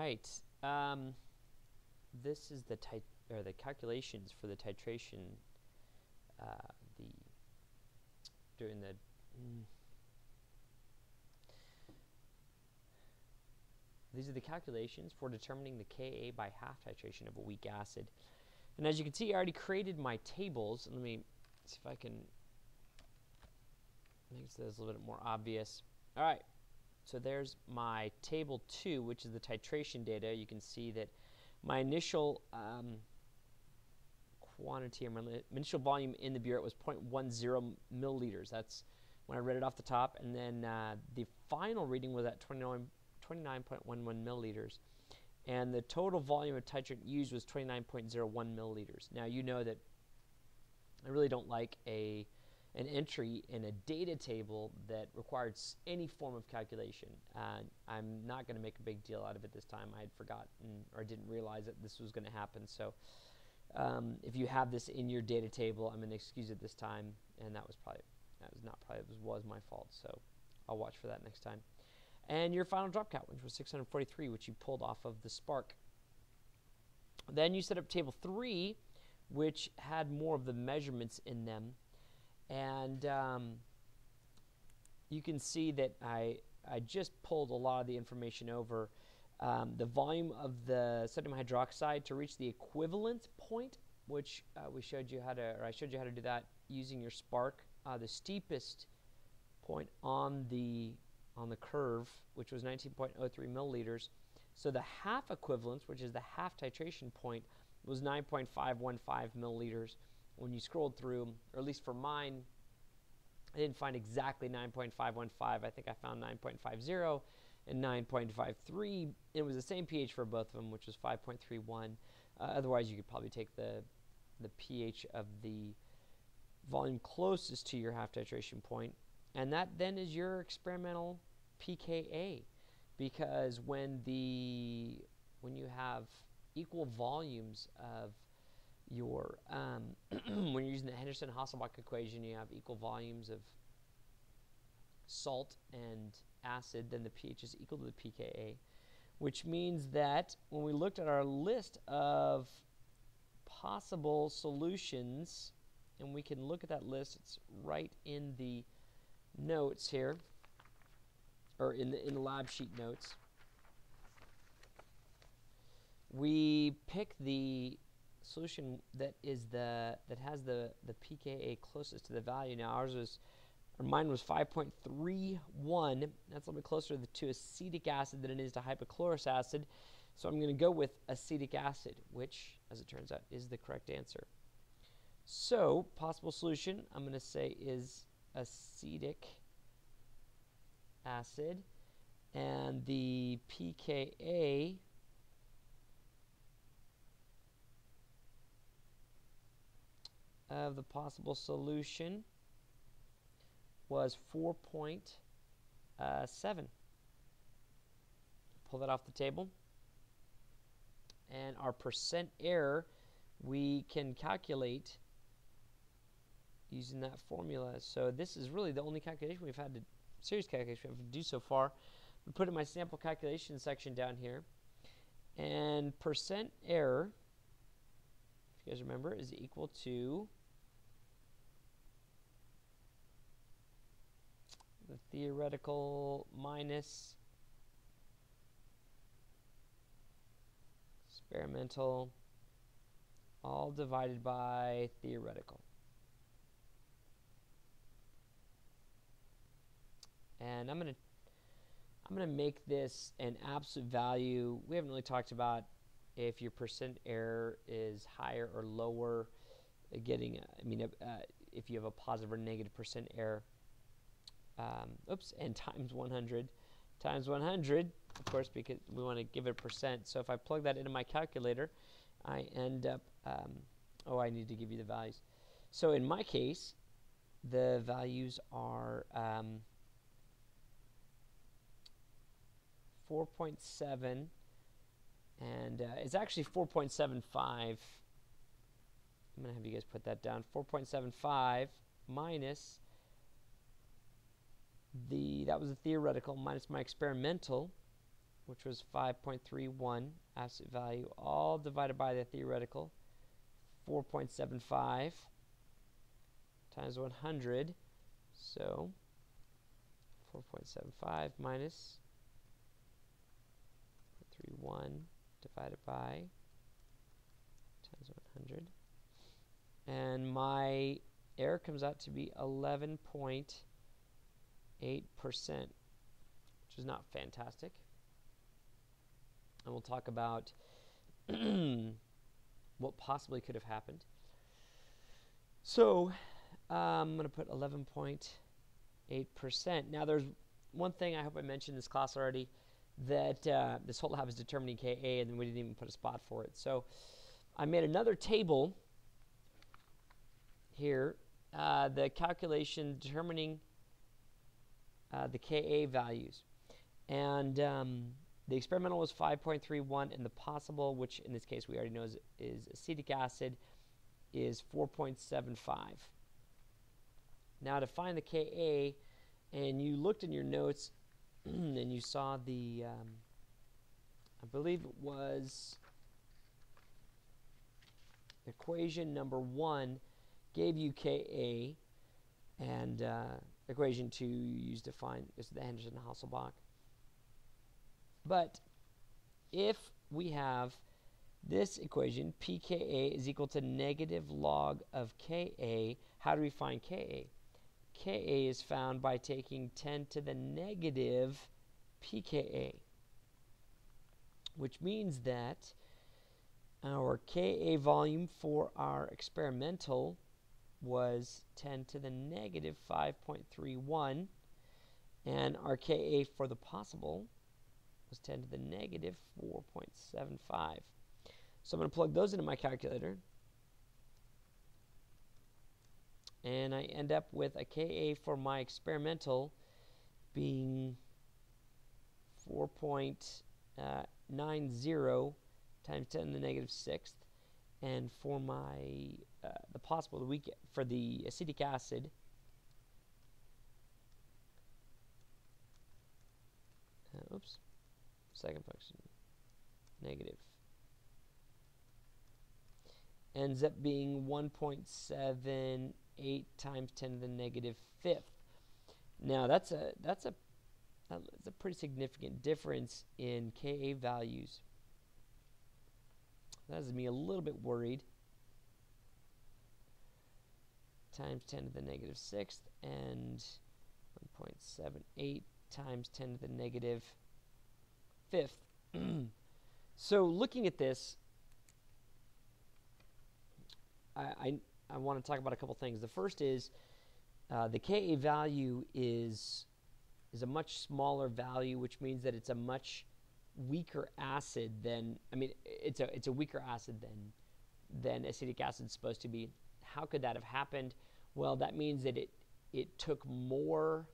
right. This is the calculations for the titration. These are the calculations for determining the Ka by half titration of a weak acid. And as you can see, I already created my tables. Let me see if I can make this a little bit more obvious. All right. So there's my table 2, which is the titration data. You can see that my initial quantity, or my initial volume in the burette was 0.10 milliliters. That's when I read it off the top. And then the final reading was at 29.11 milliliters. And the total volume of titrant used was 29.01 milliliters. Now, you know that I really don't like an entry in a data table that requires any form of calculation. I'm not going to make a big deal out of it this time. I had forgotten or didn't realize that this was going to happen. So if you have this in your data table, I'm going to excuse it this time. And that was my fault. So I'll watch for that next time. And your final drop count, which was 643, which you pulled off of the Spark. Then you set up table 3, which had more of the measurements in them. And you can see that I just pulled a lot of the information over. The volume of the sodium hydroxide to reach the equivalent point, which I showed you how to do that using your Spark. The steepest point on the curve, which was 19.03 milliliters. So the half equivalence, which is the half titration point, was 9.515 milliliters. When you scrolled through, or at least for mine, I didn't find exactly 9.515. I think I found 9.50 and 9.53. It was the same pH for both of them, which was 5.31. Otherwise, you could probably take the pH of the volume closest to your half titration point, and that then is your experimental pKa, because when you have equal volumes of your when you're using the Henderson-Hasselbalch equation, you have equal volumes of salt and acid, then the pH is equal to the pKa, which means that when we looked at our list of possible solutions, and we can look at that list, it's right in the notes here, or in the lab sheet notes. We pick the solution that has the pKa closest to the value. Now mine was 5.31. That's a little bit closer to acetic acid than it is to hypochlorous acid. So I'm going to go with acetic acid, which, as it turns out, is the correct answer. So possible solution, I'm going to say, is acetic acid, and the pKa of the possible solution was 4.7. Pull that off the table. And our percent error we can calculate using that formula. So this is really the only calculation we've had to, serious calculation we have to do so far. We put in my sample calculation section down here. And percent error, if you guys remember, is equal to the theoretical minus experimental, all divided by theoretical. And I'm gonna make this an absolute value. We haven't really talked about if your percent error is higher or lower, if you have a positive or negative percent error. And times 100. Times 100, of course, because we want to give it a percent. So if I plug that into my calculator, I end up, I need to give you the values. So in my case, the values are 4.7, and it's actually 4.75. I'm going to have you guys put that down. 4.75 minus that was a theoretical, minus my experimental, which was 5.31 absolute value, all divided by the theoretical, 4.75 times 100. So 4.75 minus 0.31 divided by times 100. And my error comes out to be 11.8%, which is not fantastic. And we'll talk about what possibly could have happened. So I'm going to put 11.8%. Now there's one thing I hope I mentioned in this class already, that this whole lab is determining Ka, and then we didn't even put a spot for it. So I made another table here, the calculation determining the Ka values. And the experimental was 5.31, and the possible, which in this case we already know is acetic acid, is 4.75. Now to find the Ka, and you looked in your notes and you saw the, I believe it was equation number 1 gave you Ka, and equation 2 you used to find is the Henderson-Hasselbalch. But if we have this equation, pKa is equal to negative log of Ka, how do we find Ka? Ka is found by taking 10 to the negative pKa, which means that our Ka volume for our experimental was 10 to the negative 5.31, and our Ka for the possible was 10 to the negative 4.75. So I'm going to plug those into my calculator, and I end up with a Ka for my experimental being 4.90 times 10 to the negative 6th, and for my the possible for the acetic acid, second function, negative, ends up being 1.78 times 10 to the negative 5th. Now that's a pretty significant difference in Ka values. That has me a little bit worried. Times 10 to the negative 6th, and 1.78 times 10 to the negative 5th. So looking at this, I want to talk about a couple things. The first is the Ka value is a much smaller value, which means that it's a much weaker acid than, it's a weaker acid than acetic acid is supposed to be. How could that have happened? Well, that means that it took more